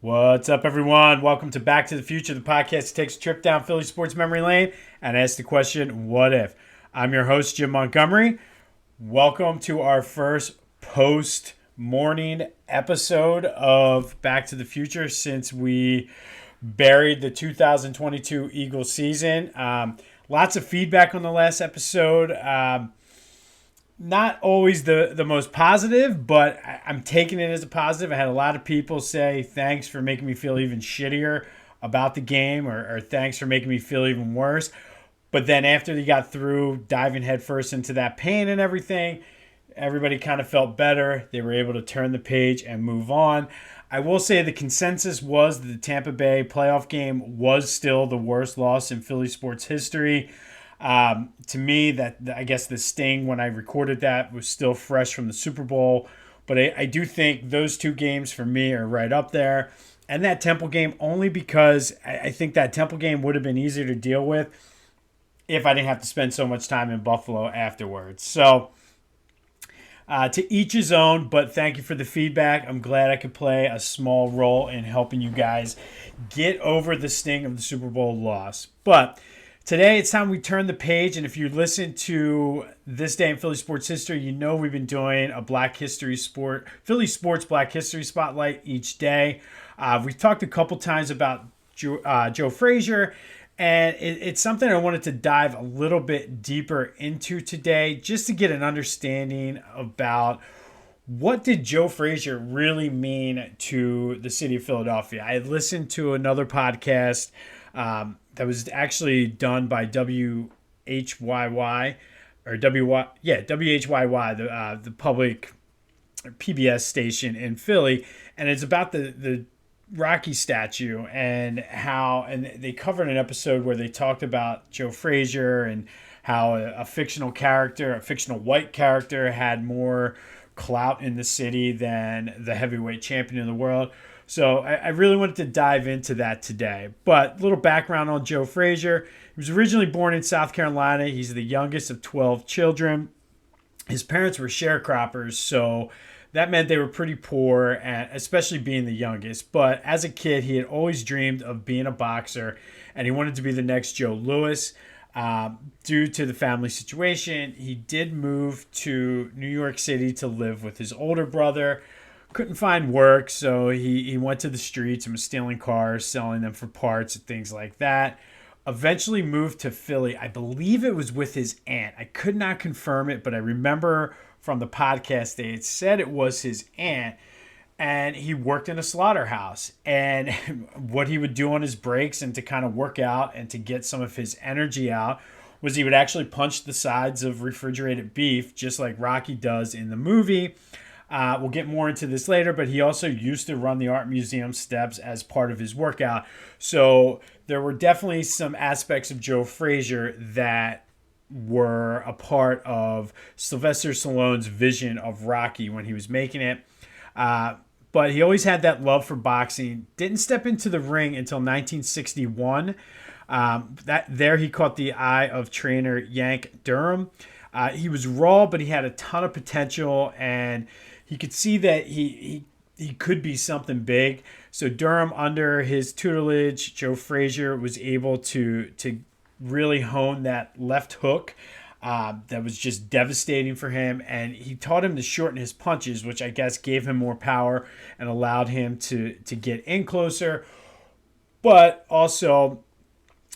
What's up, everyone? Welcome to Back to the Future, the podcast that takes a trip down Philly sports memory lane and asks the question, what if? I'm your host, Jim Montgomery. Welcome to our first post-morning episode of Back to the Future since we buried the 2022 Eagles season. Lots of feedback on the last episode. Not always the most positive, but I'm taking it as a positive. I had a lot of people say thanks for making me feel even shittier about the game, or thanks for making me feel even worse. But then after they got through diving headfirst into that pain and everything, everybody kind of felt better. They were able to turn the page and move on. I will say the consensus was that the Tampa Bay playoff game was still the worst loss in Philly sports history. To me, that I guess the sting when I recorded that was still fresh from the Super Bowl. But I do think those two games for me are right up there. And that Temple game only because I think that Temple game would have been easier to deal with if I didn't have to spend so much time in Buffalo afterwards. So to each his own, but thank you for the feedback. I'm glad I could play a small role in helping you guys get over the sting of the Super Bowl loss. But today, it's time we turn the page, and if you listen to This Day in Philly Sports History, you know we've been doing a Philly Sports Black History Spotlight each day. We've talked a couple times about Joe Frazier, and it's something I wanted to dive a little bit deeper into today, just to get an understanding about what did Joe Frazier really mean to the city of Philadelphia. I had listened to another podcast that was actually done by WHYY or WHYY, the public PBS station in Philly, and it's about the Rocky statue and they covered an episode where they talked about Joe Frazier and how a fictional white character, had more clout in the city than the heavyweight champion of the world. So I really wanted to dive into that today. But a little background on Joe Frazier. He was originally born in South Carolina. He's the youngest of 12 children. His parents were sharecroppers, so that meant they were pretty poor, and especially being the youngest. But as a kid, he had always dreamed of being a boxer, and he wanted to be the next Joe Louis. Due to the family situation, he did move to New York City to live with his older brother. Couldn't find work, so he went to the streets and was stealing cars, selling them for parts and things like that. Eventually moved to Philly. I believe it was with his aunt. I could not confirm it, but I remember from the podcast they had said it was his aunt, and he worked in a slaughterhouse. And what he would do on his breaks and to kind of work out and to get some of his energy out was he would actually punch the sides of refrigerated beef, just like Rocky does in the movie. We'll get more into this later, but he also used to run the art museum steps as part of his workout. So there were definitely some aspects of Joe Frazier that were a part of Sylvester Stallone's vision of Rocky when he was making it. But he always had that love for boxing. Didn't step into the ring until 1961. There he caught the eye of trainer Yank Durham. He was raw, but he had a ton of potential, and he could see that he could be something big. So Durham, under his tutelage, Joe Frazier was able to really hone that left hook that was just devastating for him. And he taught him to shorten his punches, which I guess gave him more power and allowed him to get in closer. But also,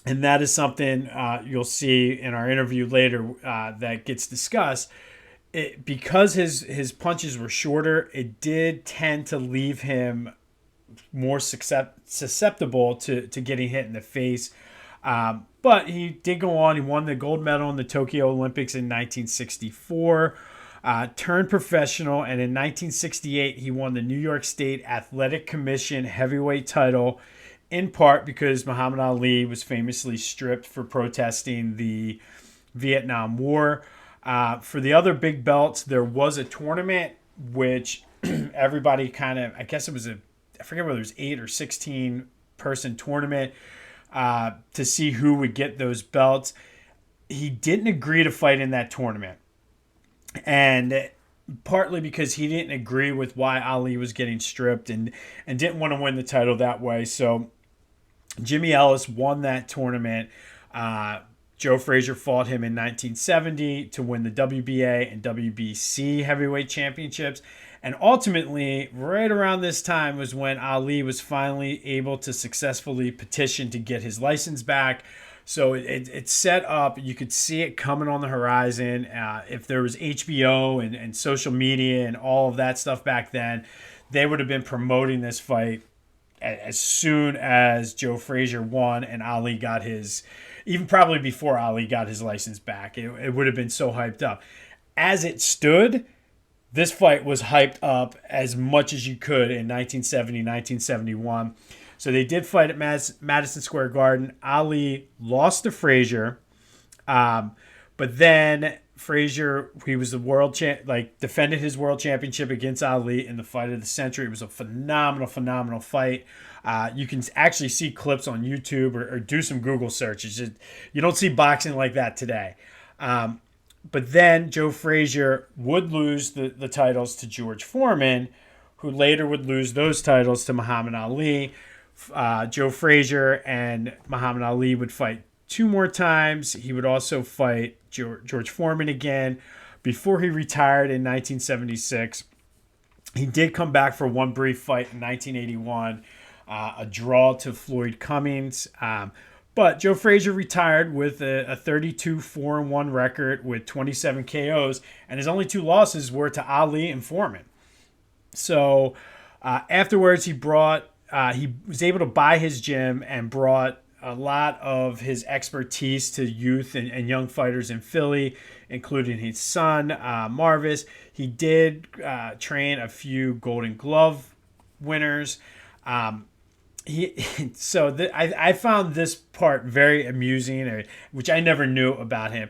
and that is something you'll see in our interview later that gets discussed, because his punches were shorter, it did tend to leave him more susceptible to getting hit in the face. But he did go on. He won the gold medal in the Tokyo Olympics in 1964, turned professional, and in 1968 he won the New York State Athletic Commission heavyweight title, in part because Muhammad Ali was famously stripped for protesting the Vietnam War. For the other big belts, there was a tournament which everybody kind of, I guess it was I forget whether it was 8 or 16 person tournament to see who would get those belts. He didn't agree to fight in that tournament. And partly because he didn't agree with why Ali was getting stripped and didn't want to win the title that way. So Jimmy Ellis won that tournament. Uh, Joe Frazier fought him in 1970 to win the WBA and WBC heavyweight championships. And ultimately, right around this time was when Ali was finally able to successfully petition to get his license back. So it set up, you could see it coming on the horizon. If there was HBO and social media and all of that stuff back then, they would have been promoting this fight as soon as Joe Frazier won and Ali got his, even probably before Ali got his license back. It would have been so hyped up. As it stood, this fight was hyped up as much as you could in 1970, 1971. So they did fight at Madison Square Garden. Ali lost to Frazier, but then Frazier, he was the world defended his world championship against Ali in the fight of the century. It was a phenomenal fight. You can actually see clips on YouTube or do some Google searches. You don't see boxing like that today. But then Joe Frazier would lose the titles to George Foreman, who later would lose those titles to Muhammad Ali. Joe Frazier and Muhammad Ali would fight 2 more times. He would also fight George Foreman again before he retired in 1976. He did come back for one brief fight in 1981, a draw to Floyd Cummings. But Joe Frazier retired with a 32-4-1 record with 27 KOs, and his only 2 losses were to Ali and Foreman. So afterwards, he was able to buy his gym and brought a lot of his expertise to youth and young fighters in Philly, including his son, Marvis. He did train a few Golden Glove winners. I found this part very amusing, which I never knew about him.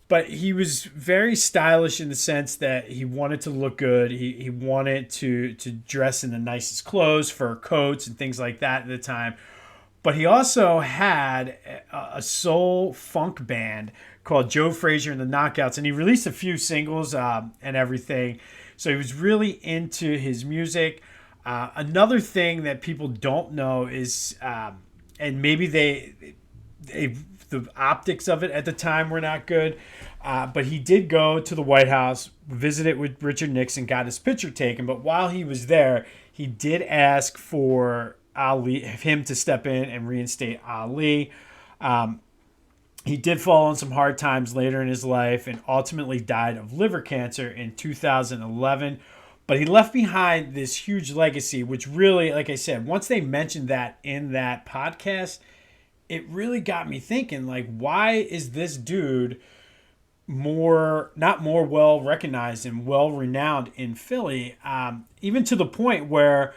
But he was very stylish in the sense that he wanted to look good. He wanted to dress in the nicest clothes, fur coats, and things like that at the time. But he also had a soul funk band called Joe Frazier and the Knockouts, and he released a few singles and everything. So he was really into his music. Another thing that people don't know is, and maybe the optics of it at the time were not good, but he did go to the White House, visited with Richard Nixon, got his picture taken. But while he was there, he did ask for him to step in and reinstate Ali. He did fall on some hard times later in his life and ultimately died of liver cancer in 2011. But he left behind this huge legacy, which really, like I said, once they mentioned that in that podcast, it really got me thinking, like, why is this dude not more well recognized and well renowned in Philly? Even to the point where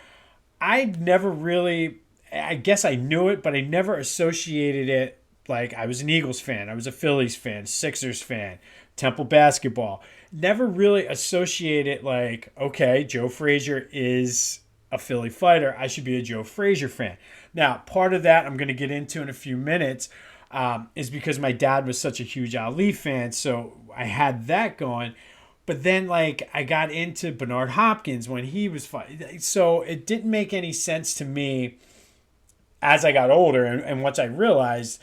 I guess I knew it, but I never associated it. Like, I was an Eagles fan, I was a Phillies fan, Sixers fan, Temple basketball. Never really associated like, okay, Joe Frazier is a Philly fighter, I should be a Joe Frazier fan. Now, part of that I'm going to get into in a few minutes is because my dad was such a huge Ali fan, so I had that going. But then, like, I got into Bernard Hopkins when he was fighting. So it didn't make any sense to me as I got older. And once I realized,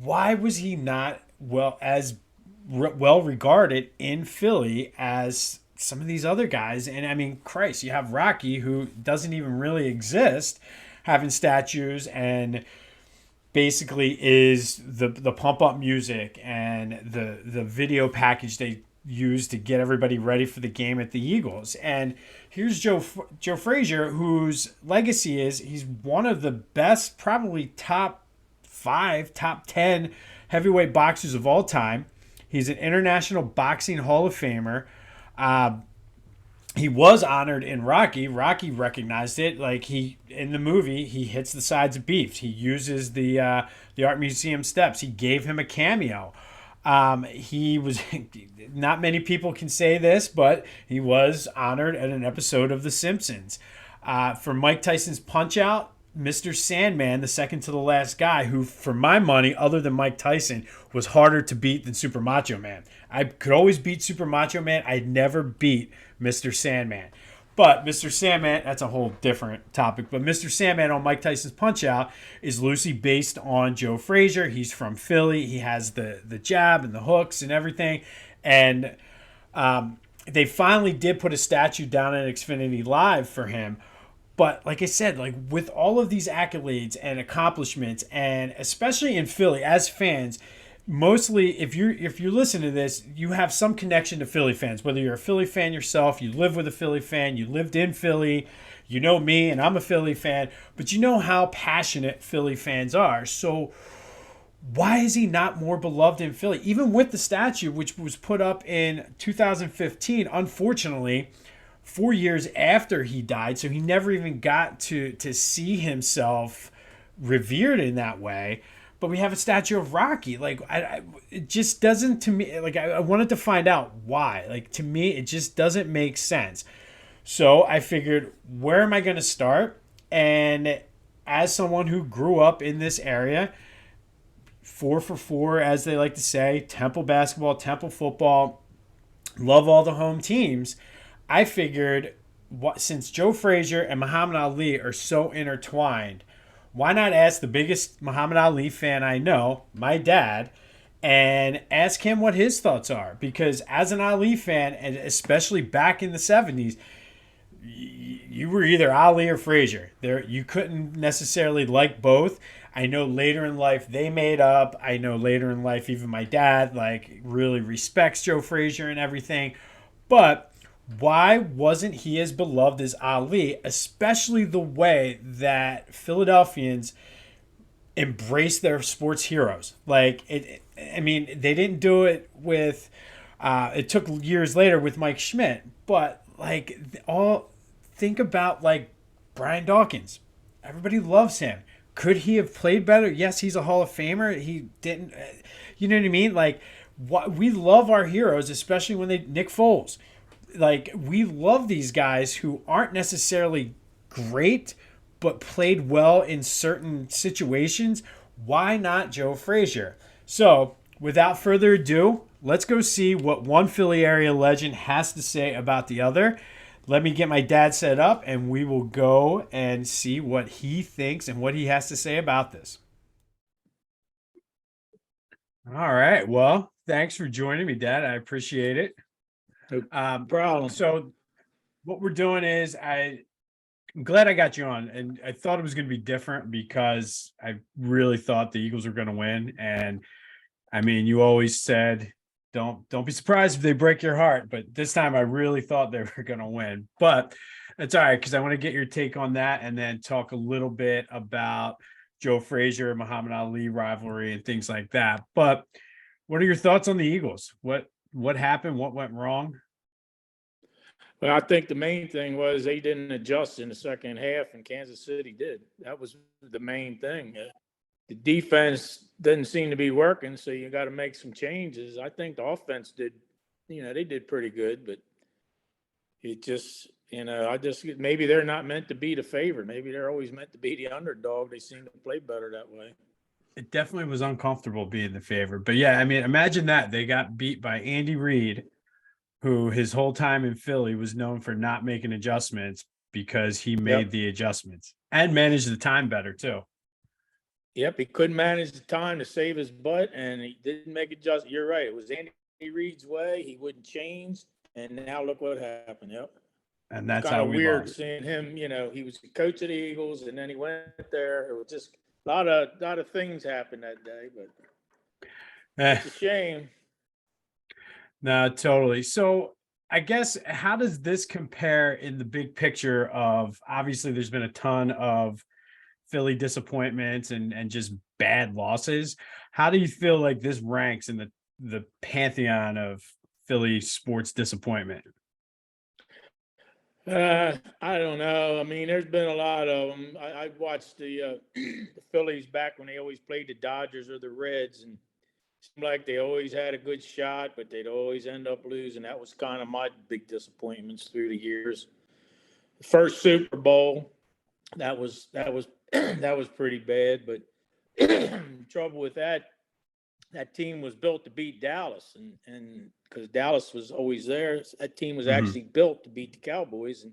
why was he not well regarded in Philly as some of these other guys? And I mean, Christ, you have Rocky, who doesn't even really exist, having statues and basically is the pump up music and the video package they use to get everybody ready for the game at the Eagles. And here's Joe Frazier, whose legacy is he's one of the best, probably top 5, top 10 heavyweight boxers of all time. He's an International Boxing Hall of Famer. He was honored in Rocky. Rocky recognized it. Like, in the movie, he hits the sides of beef. He uses the Art Museum steps. He gave him a cameo. He was, not many people can say this, but he was honored at an episode of The Simpsons. For Mike Tyson's Punch-Out, Mr. Sandman, the second to the last guy, who, for my money, other than Mike Tyson, was harder to beat than Super Macho Man. I could always beat Super Macho Man. I'd never beat Mr. Sandman. But Mr. Sandman, that's a whole different topic. But Mr. Sandman on Mike Tyson's Punch Out is loosely based on Joe Frazier. He's from Philly. He has the jab and the hooks and everything. And they finally did put a statue down at Xfinity Live for him. But like I said, like with all of these accolades and accomplishments, and especially in Philly, as fans, mostly if you're listening to this, you have some connection to Philly fans. Whether you're a Philly fan yourself, you live with a Philly fan, you lived in Philly, you know me, and I'm a Philly fan, but you know how passionate Philly fans are. So why is he not more beloved in Philly? Even with the statue, which was put up in 2015, unfortunately, 4 years after he died, so he never even got to see himself revered in that way. But we have a statue of Rocky. Like, it just doesn't to me. Like, I wanted to find out why. Like, to me, it just doesn't make sense. So I figured, where am I going to start? And as someone who grew up in this area, 4 for 4, as they like to say, Temple basketball, Temple football, love all the home teams. I figured, since Joe Frazier and Muhammad Ali are so intertwined, why not ask the biggest Muhammad Ali fan I know, my dad, and ask him what his thoughts are? Because as an Ali fan, and especially back in the 70s, you were either Ali or Frazier. You couldn't necessarily like both. I know later in life they made up. I know later in life even my dad like really respects Joe Frazier and everything. But why wasn't he as beloved as Ali, especially the way that Philadelphians embrace their sports heroes? Like I mean, they didn't do it with. It took years later with Mike Schmidt, but like all think about like Brian Dawkins. Everybody loves him. Could he have played better? Yes, he's a Hall of Famer. He didn't. You know what I mean? Like, we love our heroes, especially when Nick Foles. Like, we love these guys who aren't necessarily great, but played well in certain situations. Why not Joe Frazier? So, without further ado, let's go see what one Philly area legend has to say about the other. Let me get my dad set up, and we will go and see what he thinks and what he has to say about this. All right. Well, thanks for joining me, Dad. I appreciate it. No problem. So, what we're doing is I'm glad I got you on, and I thought it was going to be different because I really thought the Eagles were going to win. And I mean, you always said don't be surprised if they break your heart, but this time I really thought they were going to win. But it's all right because I want to get your take on that and then talk a little bit about Joe Frazier, Muhammad Ali rivalry and things like that. But what are your thoughts on the Eagles? What happened? What went wrong? Well, I think the main thing was they didn't adjust in the second half, and Kansas City did. That was the main thing. The defense doesn't seem to be working, so you got to make some changes. I think the offense did, they did pretty good, but it just, maybe they're not meant to be the favorite. Maybe they're always meant to be the underdog. They seem to play better that way. It definitely was uncomfortable being the favorite. But yeah, I mean, imagine that they got beat by Andy Reid, who his whole time in Philly was known for not making adjustments because he made the adjustments and managed the time better too. Yep, he couldn't manage the time to save his butt, and he didn't make adjustments. You're right. It was Andy Reid's way. He wouldn't change, and now look what happened. Yep. And that's kind how of we weird lost. seeing him. He was the coach of the Eagles, and then he went there. It was just a lot of things happened that day, but it's a shame. No, totally. So I guess how does this compare in the big picture of obviously there's been a ton of Philly disappointments and just bad losses. How do you feel like this ranks in the pantheon of Philly sports disappointment? I don't know. I mean, there's been a lot of them. I watched the Phillies back when they always played the Dodgers or the Reds, and it seemed like they always had a good shot, but they'd always end up losing. That was kind of my big disappointments through the years. The first Super Bowl, that was that was pretty bad. But trouble with that team was built to beat Dallas, and because Dallas was always there, that team was Hmm. actually built to beat the Cowboys, and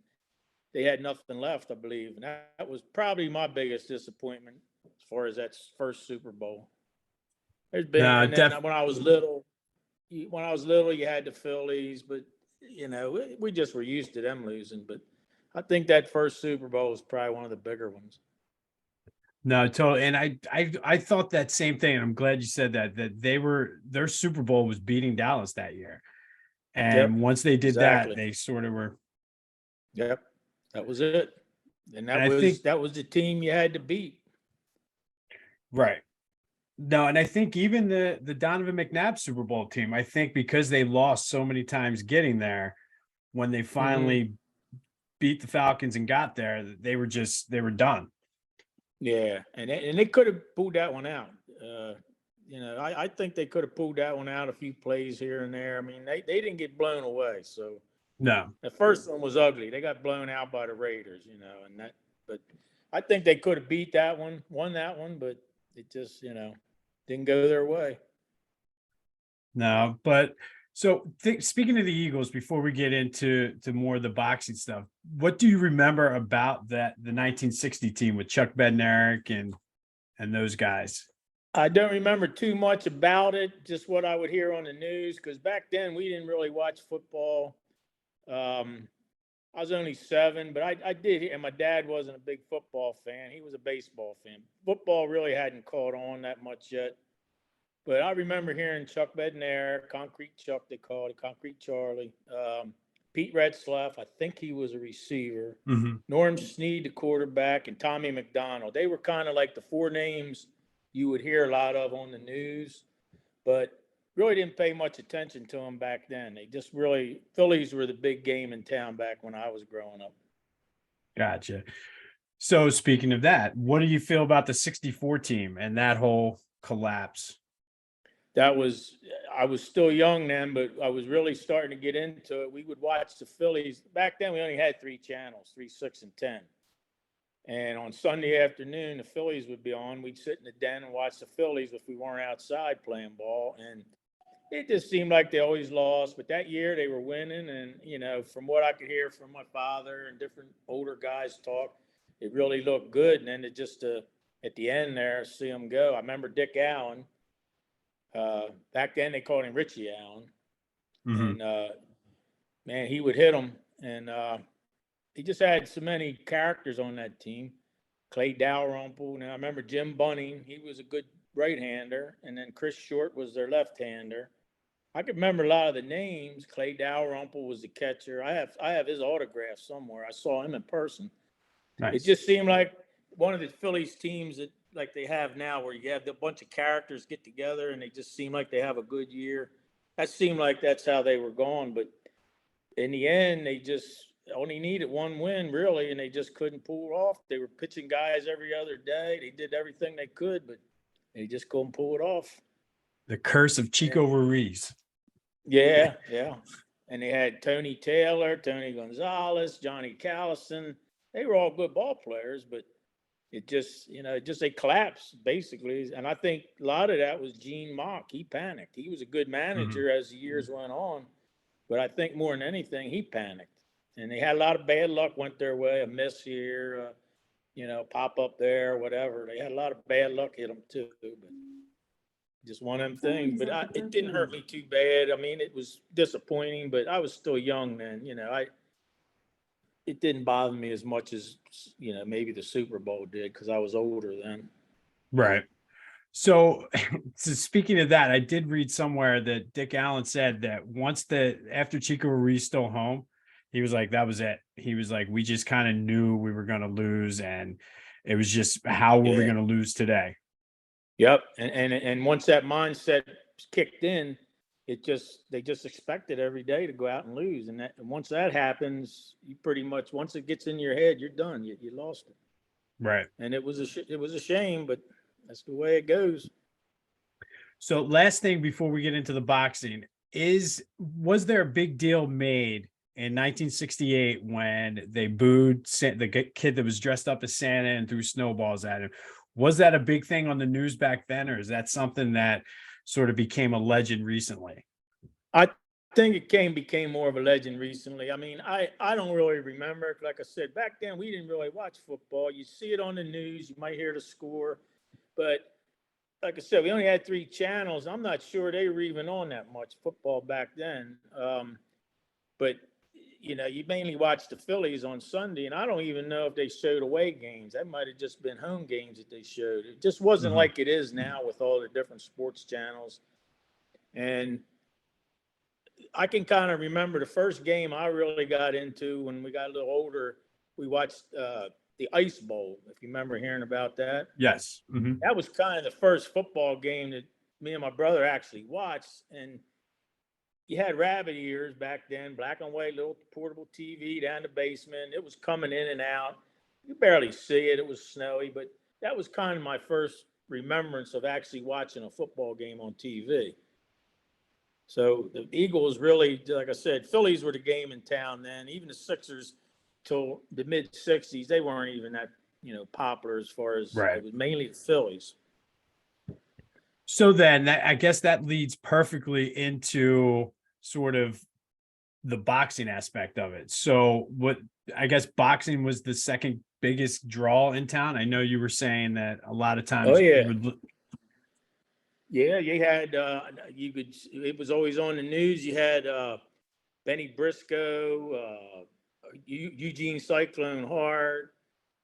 they had nothing left, I believe. And that was probably my biggest disappointment as far as that first Super Bowl. There's been, No, and then when I was little, you had the Phillies, but we just were used to them losing. But I think that first Super Bowl was probably one of the bigger ones. no, totally. And I thought that same thing. And I'm glad you said that their Super Bowl was beating Dallas that year. Yep, And once they did that, exactly. they sort of were. Yep, that was it, and And that I was think, that was the team you had to beat. right. No, and I think even the Donovan McNabb Super Bowl team, I think because they lost so many times getting there, when they Hmm. finally beat the Falcons and got there, they were done. Yeah, and they could have pulled that one out. Uh, I think they could have pulled that one out a few plays here and there. I mean, they didn't get blown away. So No, the first one was ugly. They got blown out by the Raiders, and that. But I think they could have beat that one, won that one, but it just didn't go their way. no, but so speaking of the Eagles, before we get into more of the boxing stuff, what do you remember about the 1960 team with Chuck Bednarik and those guys? I don't remember too much about it, just what I would hear on the news, because back then we didn't really watch football. Um, I was only 7, but I did, and my dad wasn't a big football fan. He was a baseball fan. Football really hadn't caught on that much yet. But I remember hearing Chuck Bednair, Concrete Chuck, they called it, Concrete Charlie, Pete Retzlaff, I think he was a receiver, Hmm. Norm Snead, the quarterback, and Tommy McDonald. They were kind of like the 4 names you would hear a lot of on the news, but really didn't pay much attention to them back then. They just really, Phillies were the big game in town back when I was growing up. Gotcha. So speaking of that, what do you feel about the 64 team and that whole collapse? That was I was still young then, but I was really starting to get into it. We would watch the Phillies. Back then, we only had 3 channels, 3, 6, and 10. And on Sunday afternoon, the Phillies would be on. We'd sit in the den and watch the Phillies if we weren't outside playing ball. And it just seemed like they always lost. But that year they were winning. And, from what I could hear from my father and different older guys talk, it really looked good. And then at the end there, see them go. I remember Dick Allen. Back then they called him Richie Allen, Hmm. and man, he would hit them, and he just had so many characters on that team. Clay Dalrymple. Now I remember Jim Bunning. He was a good right-hander, and then Chris Short was their left-hander. I could remember a lot of the names. Clay Dalrymple was the catcher. I have his autograph somewhere. I saw him in person. It Nice. just seemed like one of the Phillies teams that like they have now, where you have a bunch of characters get together and they just seem like they have a good year. That seemed like that's how they were going, but in the end, they just only needed one win really, and they just couldn't pull it off. They were pitching guys every other day. They did everything they could, but they just couldn't pull it off. The curse of Chico And Ruiz. yeah, yeah. And they had Tony Taylor, Tony Gonzalez, Johnny Callison. They were all good ball players, but it just they collapsed basically. And I think a lot of that was Gene Mock. He panicked. He was a good Hmm. manager as the years went on, but I think more than anything, he panicked. And they had a lot of bad luck went their way, a miss here, pop up there, whatever. They had a lot of bad luck hit them too, but just one of them things. But it didn't hurt me too bad. I mean, it was disappointing, but I was still young then. It didn't bother me as much as maybe the Super Bowl did because I was older then. Right. So, so speaking of that, I did read somewhere that Dick Allen said that after Chico Ruiz stole home, he was like, that was it. He was like, we just kind of knew we were going to lose, and it was just how were we Yeah. going to lose today? Yep. And once that mindset kicked in, they just expected every day to go out and lose, and once that happens, you pretty much once it gets in your head, you're done. You lost it, Right. and it was a shame, but that's the way it goes. So, last thing before we get into the boxing is, was there a big deal made in 1968 when they booed the kid that was dressed up as Santa and threw snowballs at him. Was that a big thing on the news back then, or is that something that sort of became a legend recently? I think it became more of a legend recently. I mean, I don't really remember. Like I said, back then we didn't really watch football. You see it on the news, you might hear the score, but like I said, we only had three channels. I'm not sure they were even on that much football back then. But you mainly watch the Phillies on Sunday, and I don't even know if they showed away games. That might have just been home games that they showed. It just wasn't Mhm. like it is now with all the different sports channels. And I can kind of remember the first game I really got into when we got a little older. We watched the Ice Bowl, if you remember hearing about that. Yes. That was kind of the first football game that me and my brother actually watched. And you had rabbit ears back then, black and white, little portable TV down the basement. It was coming in and out. You barely see it. It was snowy, but that was kind of my first remembrance of actually watching a football game on TV. So the Eagles really, like I said, Phillies were the game in town then. Even the Sixers till the mid '60s, they weren't even that popular as far as Right. it was mainly the Phillies. So then I guess that leads perfectly into sort of the boxing aspect of it. So what I guess boxing was the second biggest draw in town. I know you were saying that a lot of Oh times you yeah, would yeah. You had you could. It was always on the news. You had Benny Briscoe, Eugene Cyclone Hart,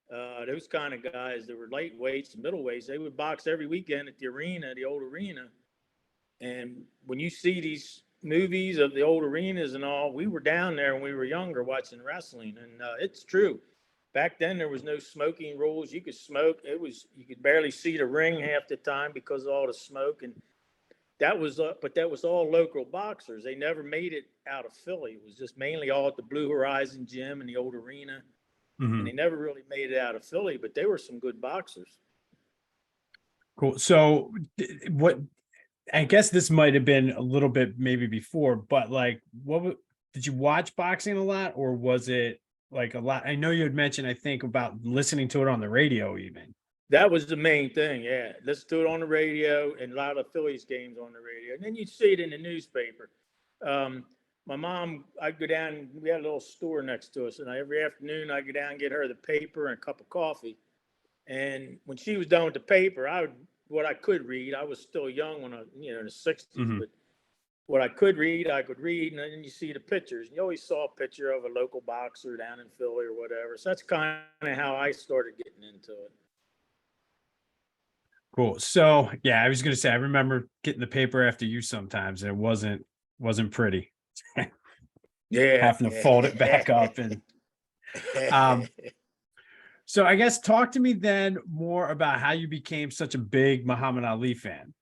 those kind of guys that were lightweights, middleweights. They would box every weekend at the arena, the old arena. And when you see these movies of the old arenas and all, we were down there when we were younger watching wrestling, and it's true. Back then, there was no smoking rules. You could smoke. You could barely see the ring half the time because of all the smoke, and but that was all local boxers. They never made it out of Philly. It was just mainly all at the Blue Horizon gym and the old arena, and they Mhm. never really made it out of Philly. But they were some good boxers. Cool. So what I guess this might have been a little bit maybe before, but like did you watch boxing a lot, or was it like a lot? I know you had mentioned, I think, about listening to it on the radio even. That was the main thing. Yeah, let's do it on the radio and a lot of Phillies games on the radio, and then you'd see it in the newspaper. Um, my mom, I'd go down. We had a little store next to us, and every afternoon I'd go down and get her the paper and a cup of coffee. And when she was done with the paper, what I could read. I was still young when in the '60s, Mhm. but what I could read, and then you see the pictures. And you always saw a picture of a local boxer down in Philly or whatever. So that's kind of how I started getting into it. Cool. So yeah, I was gonna say I remember getting the paper after you sometimes, and it wasn't pretty. Yeah. Having to fold it back up and um so I guess talk to me then more about how you became such a big Muhammad Ali fan.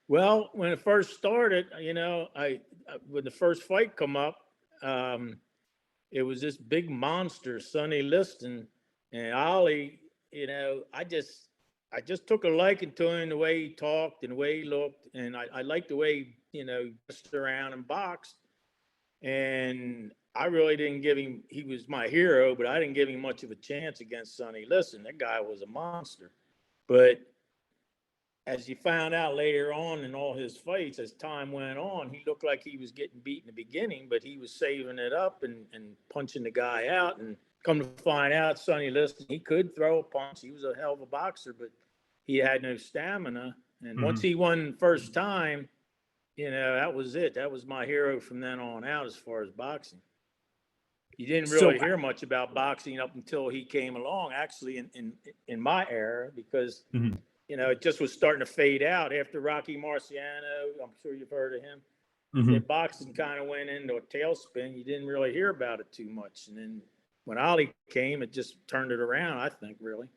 Well, when it first started, when the first fight come up, um, it was this big monster, Sonny Liston, and Ollie. I just took a liking to him, the way he talked and the way he looked, and I liked the way he pushed around and boxed. And I really didn't give him. He was my hero, but I didn't give him much of a chance against Sonny Liston. That guy was a monster. But as you found out later on in all his fights, as time went on, he looked like he was getting beat in the beginning, but he was saving it up and punching the guy out. And come to find out, Sonny Liston, he could throw a punch. He was a hell of a boxer, but he had no stamina. And once Mhm. he won the first time, that was it. That was my hero from then on out as far as boxing. You didn't So really hear much about boxing up until he came along, actually, in my era, because mhm, it just was starting to fade out after Rocky Marciano. I'm sure you've heard of him. The mhm. boxing kind of went into a tailspin. You didn't really hear about it too much. And then when Ali came, it just turned it around, I think, really.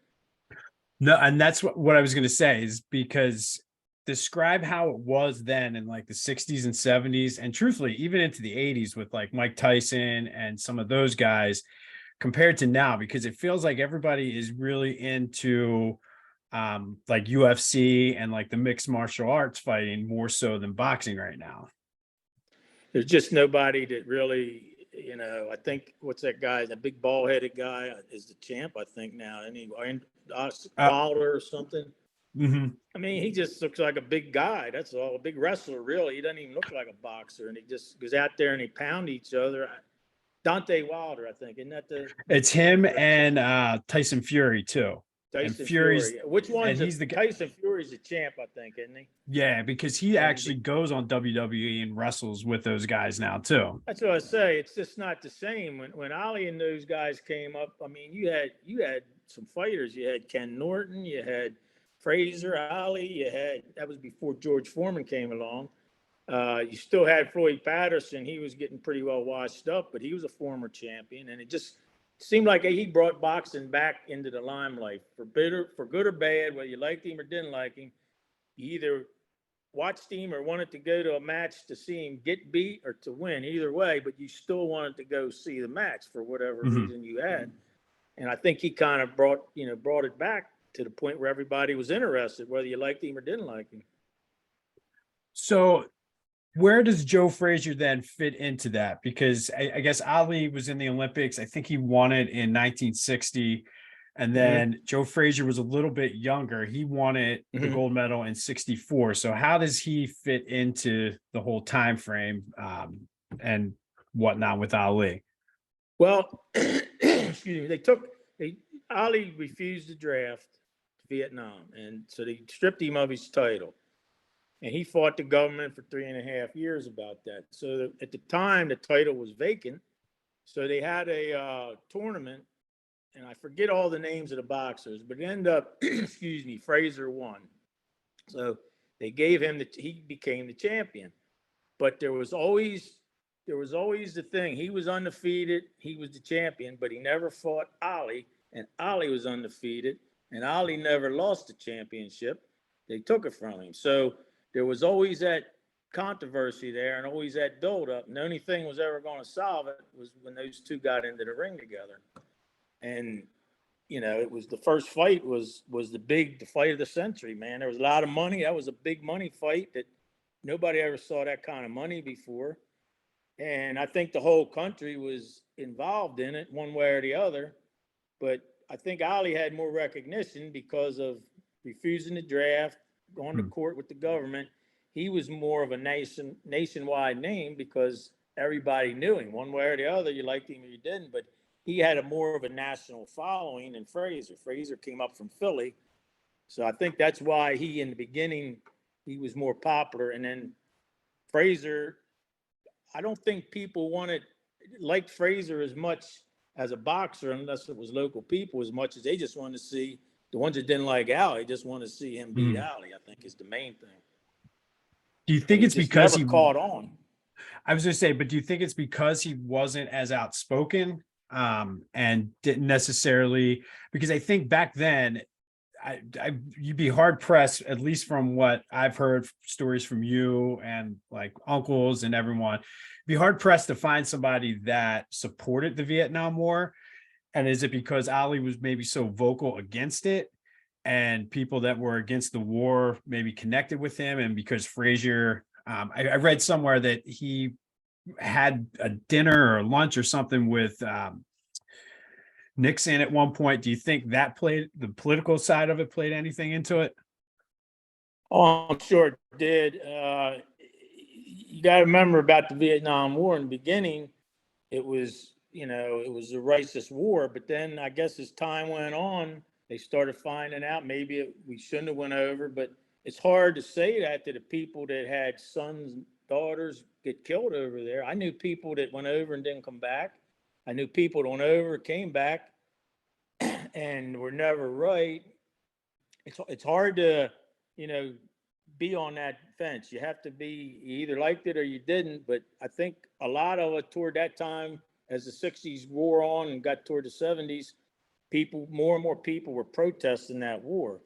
No, and that's what I was gonna say is because describe how it was then in like the 60s and 70s, and truthfully, even into the 80s with like Mike Tyson and some of those guys compared to now, because it feels like everybody is really into like UFC and like the mixed martial arts fighting more so than boxing right now. there's just nobody that really, I think, what's that guy, the big bald headed guy is the champ, I think now. Anyway, Wilder or something. Mm-hmm. I mean, he just looks like a big guy. That's all. A big wrestler, really. He doesn't even look like a boxer. And he just goes out there and he pound each other. Dante Wilder, I think. Isn't that the It's him and Tyson Fury too. And Tyson Fury's Fury? Which and one's he's the guy. Tyson Fury's the champ, I think, isn't he? Yeah, because he And actually goes on WWE and wrestles with those guys now too. that's what I say. It's just not the same. When Ali and those guys came up, I mean, you had some fighters. You had Ken Norton, you had Frazier, Ali, you had that was before George Foreman came along. You still had Floyd Patterson. He was getting pretty well washed up, but he was a former champion, and it just seemed like he brought boxing back into the limelight for good or bad, whether you liked him or didn't like him. You either watched him or wanted to go to a match to see him get beat or to win. Either way, but you still wanted to go see the match for whatever reason you had. And I think he kind of brought it back to the point where everybody was interested, whether you liked him or didn't like him. So where does Joe Frazier then fit into that? Because I guess Ali was in the Olympics. I think he won it in 1960. And then Joe Frazier was a little bit younger. He won it, the gold medal in 64. So how does he fit into the whole time frame and whatnot with Ali? Well, excuse me, Ali refused to draft Vietnam, and so they stripped him of his title. And he fought the government for 3.5 years about that. So at the time, the title was vacant. So they had a tournament, and I forget all the names of the boxers, but it ended up, excuse me, Frazier won. So they gave him he became the champion. But there was always the thing. He was undefeated. He was the champion, but he never fought Ali, and Ali was undefeated, and Ali never lost the championship. They took it from him. So there was always that controversy there and always that buildup. And the only thing was ever going to solve it was when those two got into the ring together. And, it was the first fight was the fight of the century, man. There was a lot of money. That was a big money fight that nobody ever saw that kind of money before. And I think the whole country was involved in it one way or the other. But I think Ali had more recognition because of refusing to draft, going to court with the government. He was more of a nationwide name because everybody knew him one way or the other. You liked him or you didn't, but he had more of a national following than Frazier. Frazier came up from Philly. So I think that's why in the beginning, he was more popular. And then Frazier, I don't think people liked Frazier as much as a boxer, unless it was local people, as much as they just wanted to see the ones that didn't like Ali, just want to see him beat Ali, I think is the main thing. Do you think it's because never caught on? I was going to say, but do you think it's because he wasn't as outspoken and didn't necessarily, because I think back then, you'd be hard pressed, at least from what I've heard stories from you and like uncles and everyone, be hard pressed to find somebody that supported the Vietnam War. And is it because Ali was maybe so vocal against it and people that were against the war maybe connected with him? And because Frazier, I read somewhere that he had a dinner or lunch or something with Nixon at one point. Do you think that played, the political side of it played anything into it? Oh, I'm sure it did. You got to remember about the Vietnam War in the beginning, it was a racist war, but then I guess as time went on, they started finding out maybe we shouldn't have went over, but it's hard to say that to the people that had sons, daughters get killed over there. I knew people that went over and didn't come back. I knew people that went over, came back, and were never right. It's hard to, be on that fence. You have to be, you either liked it or you didn't. But I think a lot of it toward that time, as the 60s wore on and got toward the 70s, more and more people were protesting that war.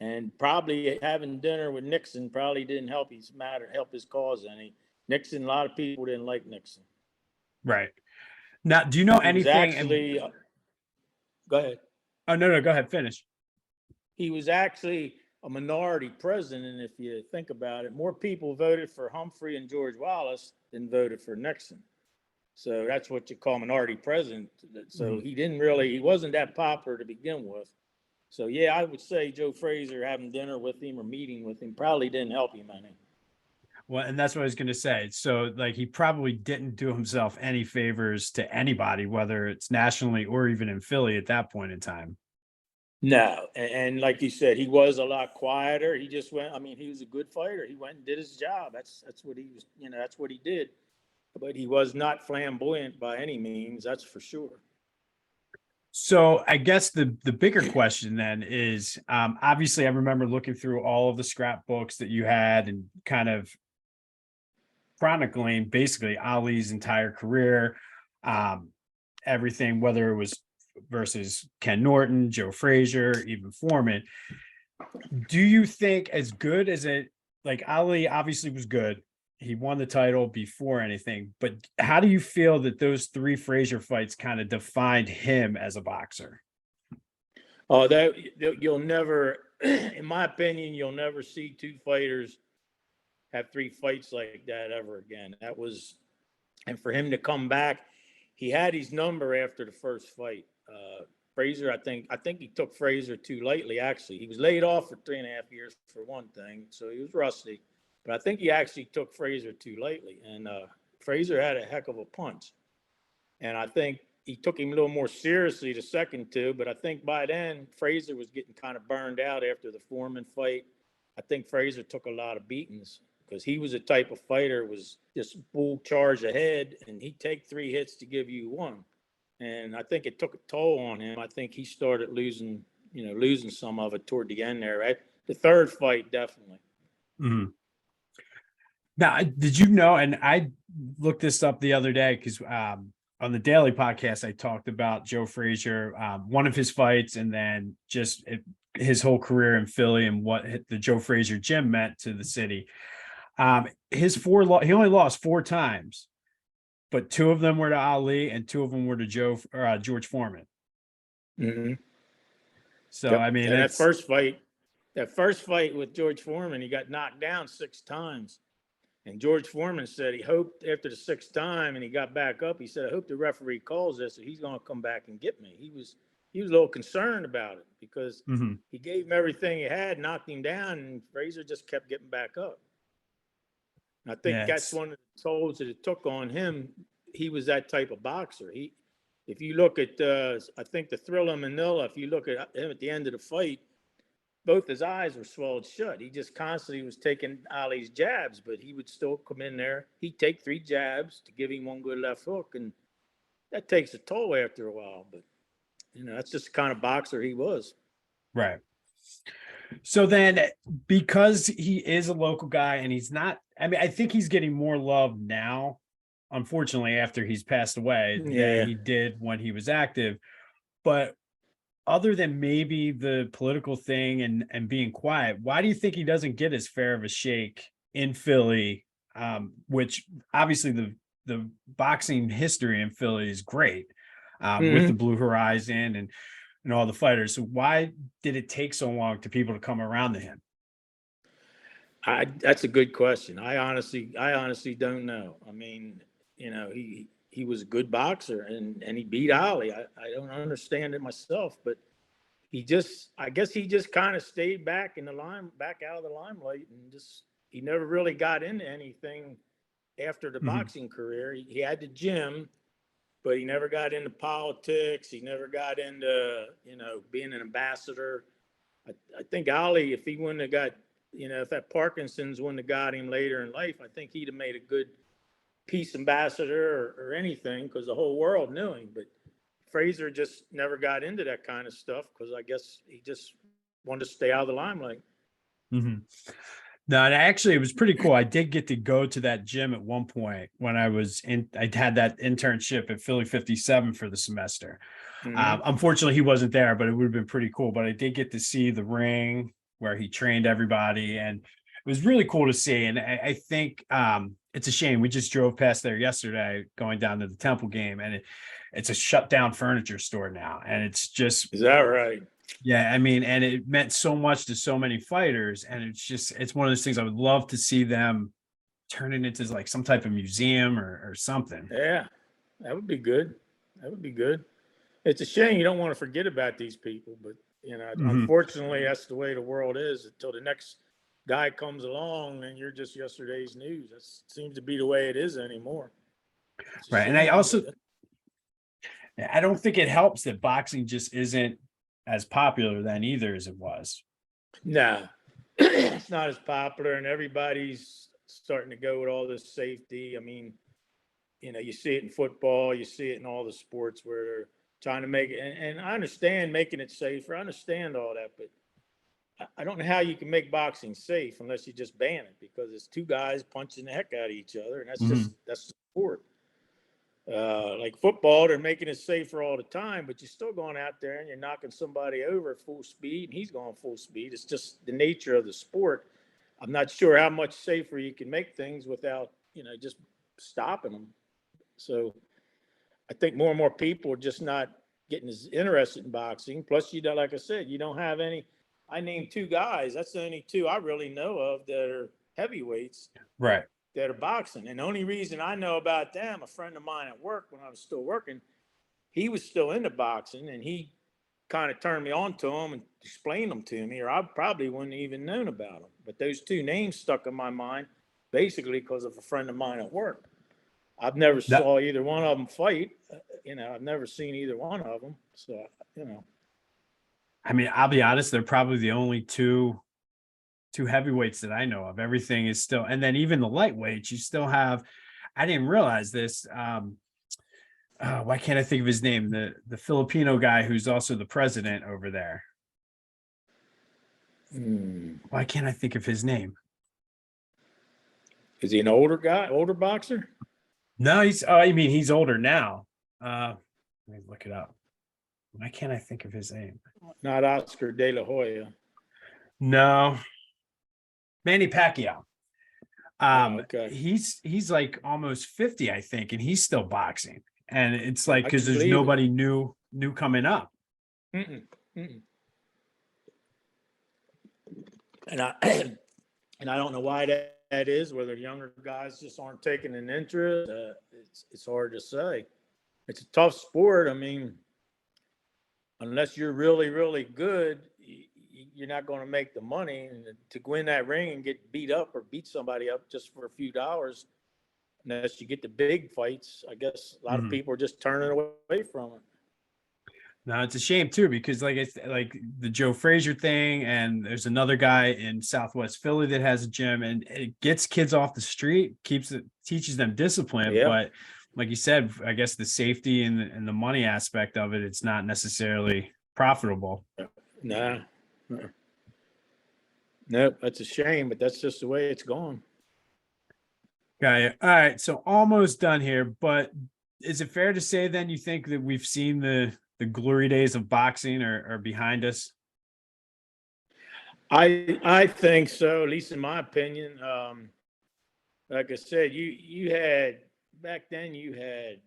And probably having dinner with Nixon probably didn't help his cause any. Nixon, a lot of people didn't like Nixon. Right. Now, do you know He was anything? go ahead. Oh, no, go ahead. Finish. He was actually a minority president. If you think about it, more people voted for Humphrey and George Wallace than voted for Nixon. So that's what you call minority president. So he wasn't that popular to begin with. So yeah, I would say Joe Frazier having dinner with him or meeting with him probably didn't help him any. Well, and that's what I was going to say. So, like, he probably didn't do himself any favors to anybody, whether it's nationally or even in Philly at that point in time. No, and like you said, he was a lot quieter. He just went. I mean, he was a good fighter. He went and did his job. That's what he was. That's what he did. But he was not flamboyant by any means. That's for sure. So I guess the bigger question then is, obviously I remember looking through all of the scrapbooks that you had and kind of chronicling basically Ali's entire career, um, everything, whether it was versus Ken Norton, Joe Frazier, even Foreman. Do you think, as good as it, like, Ali obviously was good, he won the title before anything, but how do you feel that those three Frazier fights kind of defined him as a boxer? Oh, that you'll never, in my opinion, you'll never see two fighters have three fights like that ever again. That was, and for him to come back, he had his number after the first fight. Frazier, I think he took Frazier too lightly. Actually, he was laid off for 3.5 years for one thing, so he was rusty. But I think he actually took Frazier too lightly, and Frazier had a heck of a punch. And I think he took him a little more seriously the second two. But I think by then Frazier was getting kind of burned out after the Foreman fight. I think Frazier took a lot of beatings because he was a type of fighter was just full charge ahead, and he'd take 3 hits to give you one. And I think it took a toll on him. I think he started losing some of it toward the end there, right? The third fight, definitely. Mhm. Now, did you know? And I looked this up the other day because on the daily podcast, I talked about Joe Frazier, one of his fights, and then just his whole career in Philly and what the Joe Frazier gym meant to the city. He only lost 4 times, but 2 of them were to Ali and 2 of them were to George Foreman. Mm-hmm. So, Yep. I mean, And it's that first fight with George Foreman, he got knocked down 6 times. And George Foreman said he hoped after the 6th time and he got back up, he said, I hope the referee calls this or he's going to come back and get me. He was a little concerned about it because he gave him everything he had, knocked him down, and Frazier just kept getting back up. And I think yeah, that's one of the tolls that it took on him. He was that type of boxer. If you look at, I think the Thriller Manila, if you look at him at the end of the fight, both his eyes were swelled shut. He just constantly was taking Ali's jabs, but he would still come in there. He'd take 3 jabs to give him one good left hook, and that takes a toll after a while. But that's just the kind of boxer he was. right. So then, because he is a local guy and he's not, I mean, I think he's getting more love now, unfortunately, after he's passed away than Yeah. he did when he was active. But other than maybe the political thing and being quiet, why do you think he doesn't get as fair of a shake in Philly? Which obviously the boxing history in Philly is great, with the Blue Horizon and all the fighters. So why did it take so long to people to come around to him? That's a good question. I honestly don't know. I mean, he was a good boxer and he beat Ali. I don't understand it myself, but I guess he just kind of stayed back back out of the limelight, and he never really got into anything after the boxing career. He had the gym, but he never got into politics. He never got into, being an ambassador. I think Ali, if he wouldn't have got, if that Parkinson's wouldn't have got him later in life, I think he'd have made a good peace ambassador or anything because the whole world knew him. But Frazier just never got into that kind of stuff because I guess he just wanted to stay out of the limelight. No, and actually, it was pretty cool. I did get to go to that gym at one point when I had that internship at Philly 57 for the semester. Unfortunately, he wasn't there, but it would have been pretty cool. But I did get to see the ring where he trained everybody, and it was really cool to see. And I think it's a shame. We just drove past there yesterday going down to the Temple game, and it's a shut down furniture store now. And it's just, Is that right? Yeah, I mean, and it meant so much to so many fighters, and it's one of those things I would love to see them turn it into like some type of museum or something. Yeah, that would be good. That would be good. It's a shame you don't want to forget about these people, but Hmm. unfortunately, that's the way the world is. Until the next guy comes along, and you're just yesterday's news. That seems to be the way it is anymore. It's a Right. And shame, but I don't think it helps that boxing just isn't as popular then either as it was. nah, it's not as popular, and everybody's starting to go with all this safety. I mean, you see it in football, you see it in all the sports where they're trying to make it. And I understand making it safer. I understand all that, but I don't know how you can make boxing safe unless you just ban it because it's two guys punching the heck out of each other, and Hmm. that's the sport. Like football, they're making it safer all the time, but you're still going out there and you're knocking somebody over at full speed, and he's going full speed. It's just the nature of the sport. I'm not sure how much safer you can make things without just stopping them. So I think more and more people are just not getting as interested in boxing. Plus, like I said, you don't have any. I named two guys. That's the only two I really know of that are heavyweights Right. that are boxing. And the only reason I know about them, a friend of mine at work when I was still working, he was still into boxing, and he kind of turned me on to them and explained them to me, or I probably wouldn't have even known about them. But those two names stuck in my mind, basically because of a friend of mine at work. I've never That saw either one of them fight. I've never seen either one of them. So, you know, I mean, I'll be honest, they're probably the only two heavyweights that I know of. Everything is still, and then even the lightweights, you still have. I didn't realize this. Why can't I think of his name? The Filipino guy who's also the president over there. Why can't I think of his name? is he an older guy, older boxer? No, he's. I mean, he's older now. Let me look it up. Why can't I think of his name? Not Oscar De La Hoya. No, Manny Pacquiao. Okay. He's like almost 50, I think, and he's still boxing. And it's like I because can there's believe it. nobody new coming up. Mm-mm, mm-mm. And I and I don't know why that is. Whether younger guys just aren't taking an interest, it's hard to say. It's a tough sport. I mean, unless you're really good, you're not going to make the money. And to go in that ring and get beat up or beat somebody up just for a few dollars, unless you get the big fights, I guess a lot of Mhm. people are just turning away from it. No, it's a shame too because like the Joe Frazier thing, and there's another guy in Southwest Philly that has a gym, and it gets kids off the street, teaches them discipline. Yeah. But like you said, I guess the safety and the money aspect of it, it's not necessarily profitable. Nah. Nope. That's a shame, but that's just the way it's going. Got it. All right, so almost done here, but is it fair to say then you think that we've seen the glory days of boxing are behind us? I think so, at least in my opinion. Like I said, you had back then you had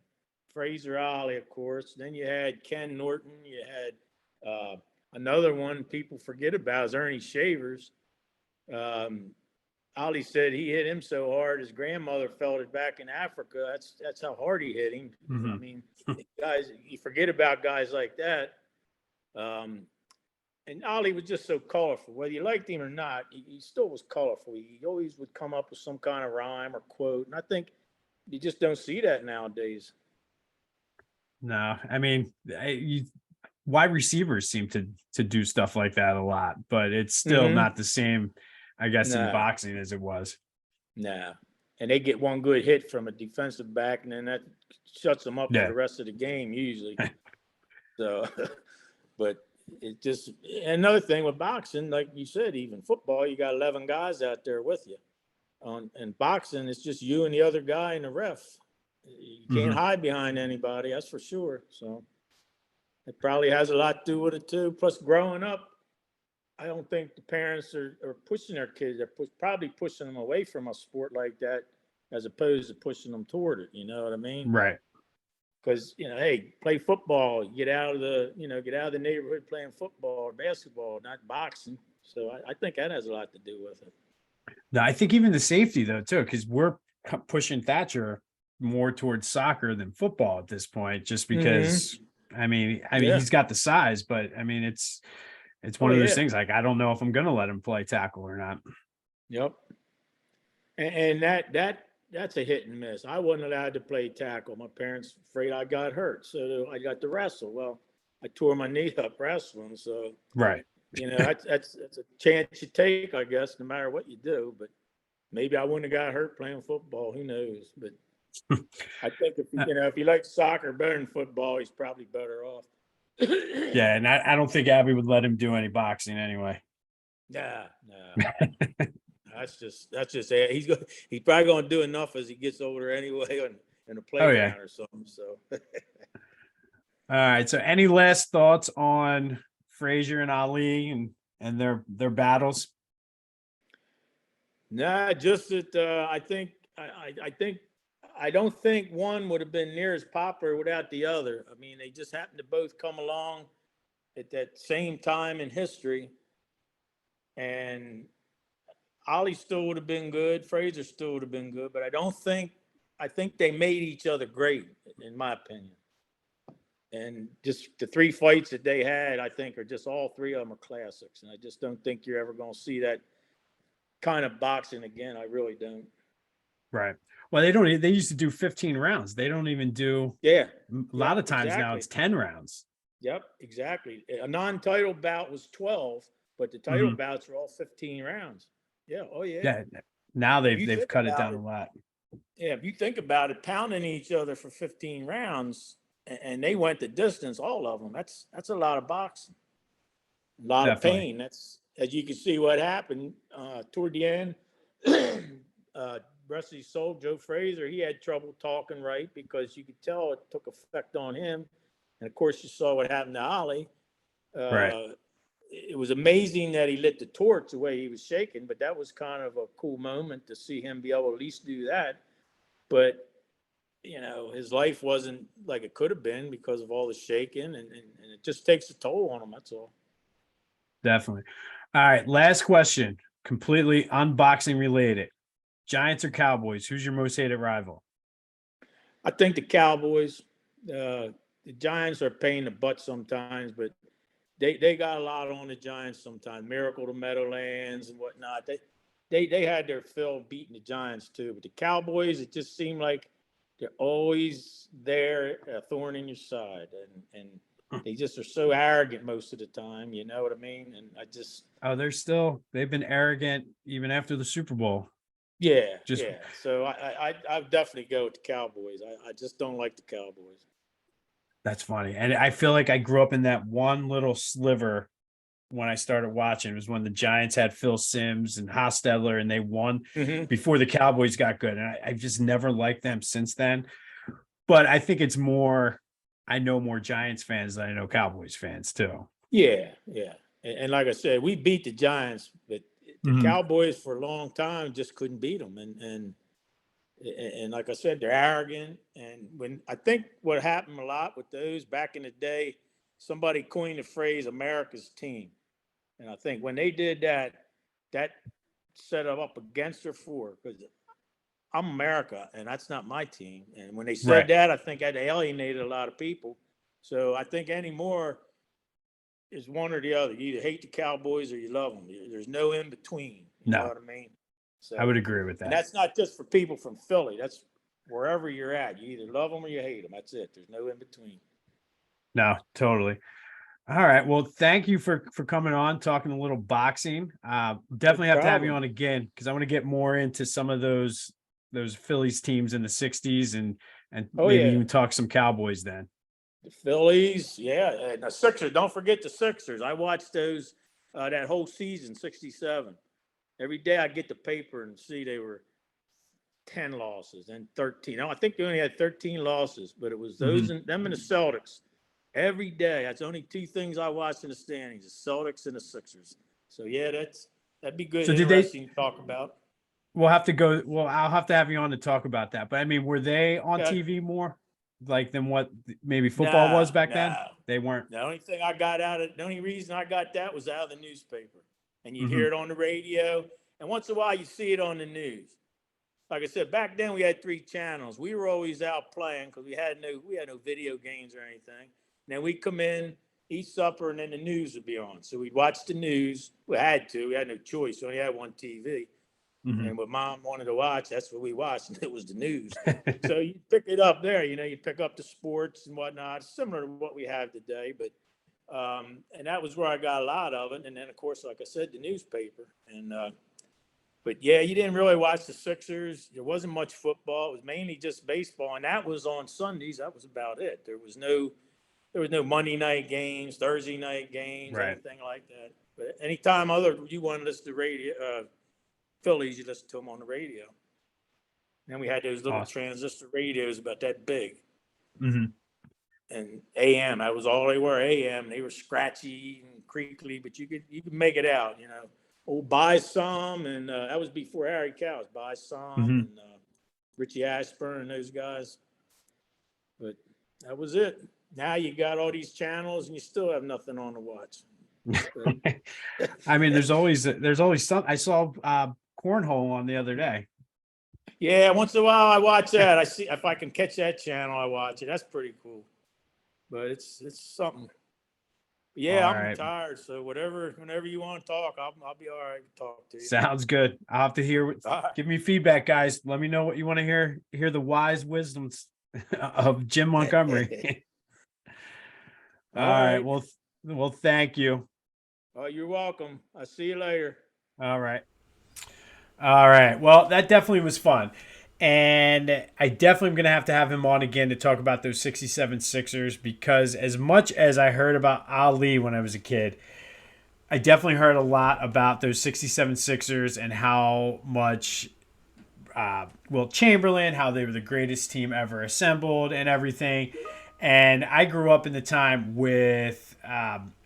Fraser Ali, of course. Then you had Ken Norton. You had another one people forget about is Ernie Shavers. Um, Ali said he hit him so hard his grandmother felt it back in Africa. That's how hard he hit him. I Mhm. mean, guys, you forget about guys like that. Um, and Ali was just so colorful. Whether you liked him or not, he still was colorful. He always would come up with some kind of rhyme or quote, and I think you just don't see that nowadays. No, I mean, wide receivers seem to do stuff like that a lot, but it's still Mm-hmm. not the same, I guess, in Nah, boxing as it was. nah. And they get one good hit from a defensive back, and then that shuts them up for Yeah. the rest of the game usually. So, but it just another thing with boxing, like you said, even football, you got 11 guys out there with you. On and boxing, it's just you and the other guy and the ref. You can't Hmm. hide behind anybody, that's for sure. So it probably has a lot to do with it too. Plus, growing up, I don't think the parents are pushing their kids. They're probably pushing them away from a sport like that as opposed to pushing them toward it. You know what I mean? Right. because hey, play football, get out of the neighborhood playing football or basketball, not boxing. So I think that has a lot to do with it. No, I think even the safety though too, because we're pushing Thatcher more towards soccer than football at this point, just because. Mm-hmm. I mean, Yeah. he's got the size, but I mean, it's Oh one of those yeah. things. Like, I don't know if I'm going to let him play tackle or not. Yep. And that's a hit and miss. I wasn't allowed to play tackle. My parents afraid I got hurt, so I got to wrestle. Well, I tore my knee up wrestling, so Right. that's a chance you take, I guess, no matter what you do. But maybe I wouldn't have got hurt playing football. Who knows? But I think if you like soccer better than football, he's probably better off. Yeah, and I don't think Abby would let him do any boxing anyway. Nah, nah. That's just it. He's probably gonna do enough as he gets older anyway in the Oh yeah. playground or something. So All right. So, any last thoughts on Frazier and Ali and their battles? nah, just that I don't think one would have been near as popular without the other. I mean, they just happened to both come along at that same time in history, and Ollie still would have been good. Fraser still would have been good, but I think they made each other great, in my opinion. And just the three fights that they had, I think, are just all three of them are classics. And I just don't think you're ever going to see that kind of boxing again. I really don't. Right. Well, they don't. They used to do 15 rounds. They don't even do. Yeah. A lot Yep. of times now Exactly. it's 10 rounds. Yep. Exactly. A non-title bout was 12, but the title Mhm. bouts are all 15 rounds. Yeah. Oh yeah. Yeah. Now If they've you they've think cut it about down it, a lot. yeah, if you think about it, pounding each other for 15 rounds, and they went the distance, all of them. That's a lot of boxing, a lot of Definitely. pain. That's as you can see what happened toward the end. Rest of his soul, Joe Frazier, he had trouble talking right because you could tell it took effect on him. And of course, you saw what happened to Ali. Right. Uh, it was amazing that he lit the torch the way he was shaking, but that was kind of a cool moment to see him be able to at least do that. But his life wasn't like it could have been because of all the shaking, and it just takes a toll on him. That's all. Definitely. All right. Last question. Completely unboxing related. Giants or Cowboys? Who's your most hated rival? I think the Cowboys, the Giants are a pain in the butt sometimes, but they got a lot on the Giants sometimes. Miracle to Meadowlands and whatnot. They had their fill beating the Giants too, but the Cowboys, it just seemed like they're always there, a thorn in your side, and they just are so arrogant most of the time. You know what I mean? And I just Oh, they've been arrogant even after the Super Bowl. yeah, Just yeah. So I definitely go with the Cowboys. I just don't like the Cowboys. That's funny. And I feel like I grew up in that one little sliver when I started watching. It was when the Giants had Phil Simms and Hostetler and they won Mm-hmm. before the Cowboys got good. And I've just never liked them since then. But I think it's more, I know more Giants fans than I know Cowboys fans too. Yeah, yeah. And like I said, we beat the Giants, but the Mhm. Cowboys for a long time just couldn't beat them. And like I said, they're arrogant. And when I think what happened a lot with those back in the day, somebody coined the phrase "America's team," and I think when they did that, that set them up against their four because I'm America and that's not my team. And when they said Right. that, I think that alienated a lot of people. So I think anymore is one or the other. You either hate the Cowboys or you love them. There's no in between. You know No, what I mean? I So, would agree with and that. that's not just for people from Philly. That's wherever you're at. You either love them or you hate them. That's it. There's no in between. No, totally. All right. Well, thank you for coming on, talking a little boxing. No Definitely have to have you problem. on again because I want to get more into some of those Phillies teams in the '60s and Oh maybe yeah, even talk some Cowboys then. the Phillies. Yeah, and the Sixers. Don't forget the Sixers. I watched those that whole season, '67. Every day I get the paper and see they were 10 losses and 13. No, I think they only had 13 losses, but it was those Mhm. and them and the Celtics. Every day. That's only two things I watch in the standings: the Celtics and the Sixers. So yeah, that'd be good, So did they? interesting to talk about. We'll have to go. Well, I'll have to have you on to talk about that. But I mean, were they on Okay. TV more? like than what maybe football was No, back then? no. They weren't. The only reason I got that was out of the newspaper. And you'd hear Hmm. it on the radio. And once in a while, you see it on the news. Like I said, back then we had 3 channels. We were always out playing because we had no video games or anything. And then we'd come in, eat supper, and then the news would be on. So we'd watch the news. We had to. We had no choice. We only had one TV. Hmm. And what mom wanted to watch, that's what we watched, and it was the news. So you pick it up there, you pick up the sports and whatnot, similar to what we have today. But and that was where I got a lot of it. And then, of course, like I said, the newspaper. And but yeah, you didn't really watch the Sixers. There wasn't much football. It was mainly just baseball, and that was on Sundays. That was about it. There was no Monday night games, Thursday night games, Right. anything like that. But anytime other you wanted to listen to radio, Phillies, you listen to them on the radio. And we had those little Awesome. transistor radios about that big. Hmm. And AM, that was all they were. AM, they were scratchy and creaky, but you could make it out. Old Buy Some, and that was before Harry Cow's Buy Some Hmm. and Richie Ashburn and those guys. But that was it. Now you got all these channels, and you still have nothing on to watch. I mean, there's always some. I saw cornhole on the other day. Yeah, once in a while I watch that. I see if I can catch that channel, I watch it. That's pretty cool. But it's something. Yeah, All I'm right. retired, so whenever you want to talk, I'll be all right to talk to you. Sounds good. I'll have to hear. All right. Give me feedback, guys. Let me know what you want to hear. Hear the wise wisdoms of Jim Montgomery. All All right. right. Well, thank you. Oh, you're welcome. I'll see you later. All right. All right. Well, that definitely was fun. And I definitely am going to have him on again to talk about those 67 Sixers because as much as I heard about Ali when I was a kid, I definitely heard a lot about those 67 Sixers and how much Wilt Chamberlain, how they were the greatest team ever assembled and everything. And I grew up in the time with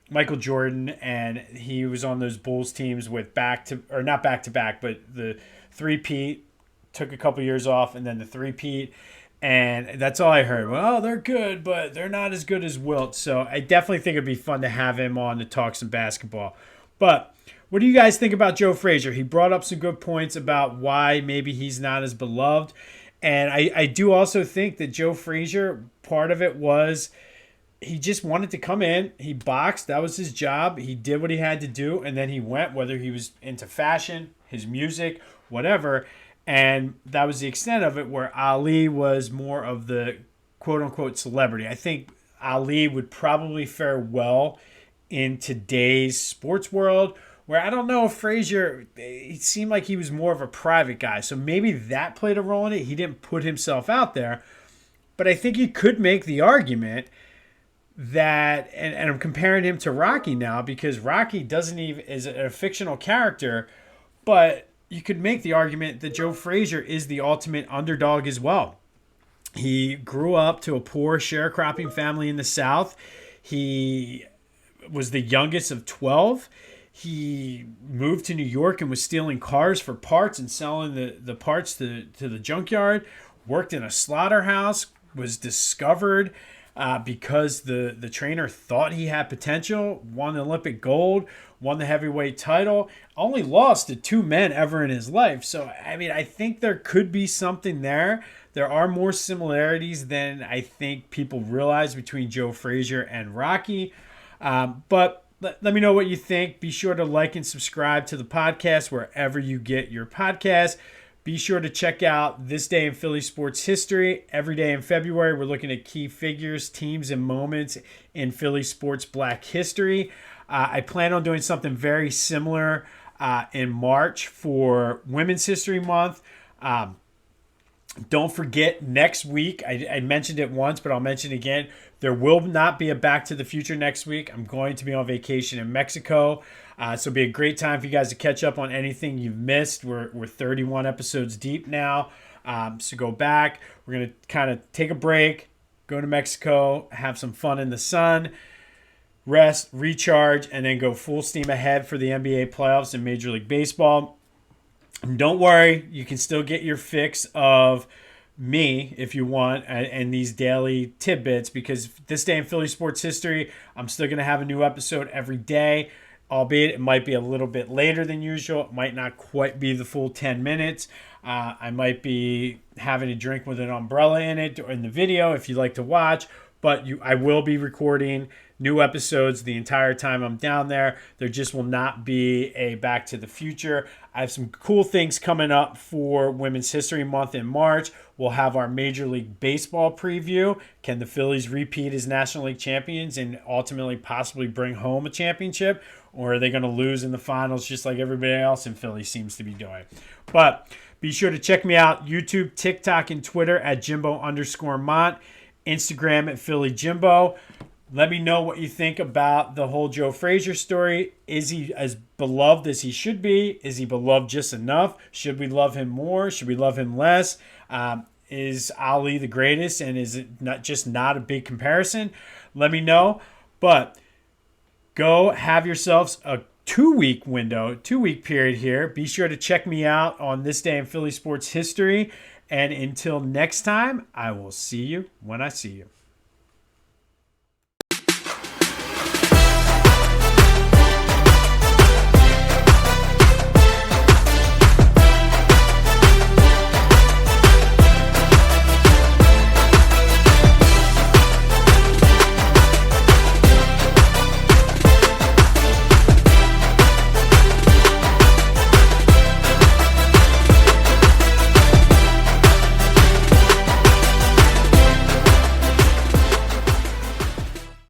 Michael Jordan, and he was on those Bulls teams with not back to back, but the three-peat, took a couple years off, and then the three-peat. And that's all I heard. Well, they're good, but they're not as good as Wilt. So I definitely think it'd be fun to have him on to talk some basketball. But what do you guys think about Joe Frazier? He brought up some good points about why maybe he's not as beloved. And I do also think that Joe Frazier, part of it was he just wanted to come in. He boxed. That was his job. He did what he had to do. And then he went, whether he was into fashion, his music, whatever. And that was the extent of it, where Ali was more of the quote unquote celebrity. I think Ali would probably fare well in today's sports world, where I don't know if Frazier, it seemed like he was more of a private guy. So maybe that played a role in it. He didn't put himself out there. But I think you could make the argument that, and I'm comparing him to Rocky now because Rocky doesn't even, is a fictional character, but you could make the argument that Joe Frazier is the ultimate underdog as well. He grew up to a poor sharecropping family in the South. He was the youngest of 12. He moved to New York and was stealing cars for parts and selling the parts to the junkyard. Worked in a slaughterhouse, was discovered because the trainer thought he had potential, won Olympic gold, won the heavyweight title, only lost to 2 men ever in his life. So, I mean, I think there could be something there. There are more similarities than I think people realize between Joe Frazier and Rocky. But let me know what you think. Be sure to like and subscribe to the podcast wherever you get your podcasts. Be sure to check out This Day in Philly Sports History. Every day in February, we're looking at key figures, teams, and moments in Philly sports Black history. I plan on doing something very similar in March for Women's History Month. Don't forget, next week, I mentioned it once, but I'll mention it again. There will not be a Back to the Future next week. I'm going to be on vacation in Mexico. So it'll be a great time for you guys to catch up on anything you've missed. We're 31 episodes deep now. So go back. We're going to kind of take a break, go to Mexico, have some fun in the sun, rest, recharge, and then go full steam ahead for the NBA playoffs and Major League Baseball. And don't worry, you can still get your fix of me if you want, and these daily tidbits, because this day in Philly sports history, I'm still going to have a new episode every day, albeit it might be a little bit later than usual. It might not quite be the full 10 minutes. I might be having a drink with an umbrella in it or in the video if you like to watch, but I will be recording new episodes the entire time I'm down there. There just will not be a Back to the Future. I have some cool things coming up for Women's History Month in March. We'll have our Major League Baseball preview. Can the Phillies repeat as National League champions and ultimately possibly bring home a championship? Or are they going to lose in the finals just like everybody else in Philly seems to be doing? But be sure to check me out YouTube, TikTok, and Twitter at Jimbo_Mont. Instagram at Philly Jimbo. Let me know what you think about the whole Joe Frazier story. Is he as beloved as he should be? Is he beloved just enough? Should we love him more? Should we love him less? Is Ali the greatest? And is it not a big comparison? Let me know. But go have yourselves a 2-week period here. Be sure to check me out on This Day in Philly Sports History. And until next time, I will see you when I see you.